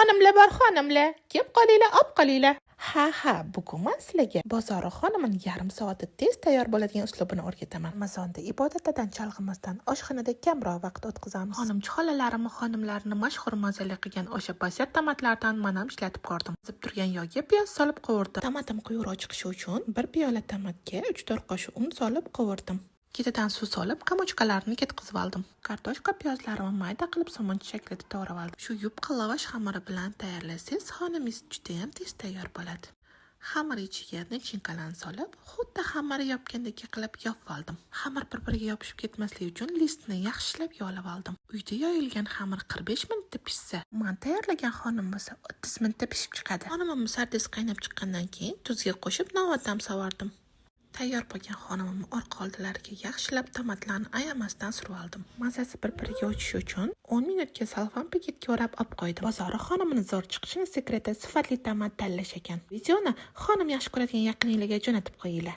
Xonimlar bor xonimlar, kelib qolinglar, olib qolinglar. Ha, bugun men sizlarga bozori xonimini yarim soatda tez tayyor bo'ladigan uslubini o'rgataman. Ramazonda ibodatdan chalg'imasdan oshxonada kamroq vaqt o'tkazamiz. Xonimchi xolalarim xonimlarni mashhur mazali qilgan o'sha basat tomatlardan men ham ishlatib ko'rdim. Qizib turgan yog'ga piyoz solib qovurdim. Tomatim quyuqroq chiqishi uchun bir piyola tomatga 3-4 qoshiq un solib qovurdim. Ketidan suv solib, kamochkalarni ketkizib oldim. Kartoshka piyozlarimni mayda qilib somoncha shaklida to'g'rab oldim. Shu yupqa lavash xamiri bilan tayyorlasangiz, xoningiz juda ham tez tayyor bo'ladi. Xamir ichiga nachinkalarni solib, xuddi xamir yopgandek qilib yopib oldim. Xamir bir-biriga yopishib ketmasligi uchun listni yaxshilab yolib oldim. Uyda yoyilgan xamir 45 minutda pishsa, men tayyorlagan xonim bo'lsa 30 minutda pishib chiqadi. Xonimim sardiz qaynab chiqqandan keyin tuzga qo'shib novatam savardim. Tayyor bo'lgan xonimimni orqa oldilariga yaxshilab tomatlarni ayamasdan surib oldim. Mazasi bir-biriga o'tishi uchun 10 minutga salfan paketga o'rab olib qo'ydim. Bozori xonimini zo'r chiqishini sekreti sifatli tomat tanlash ekan. Videoni xonim yaxshi ko'radigan yaqiningizga jo'natib qo'yinglar.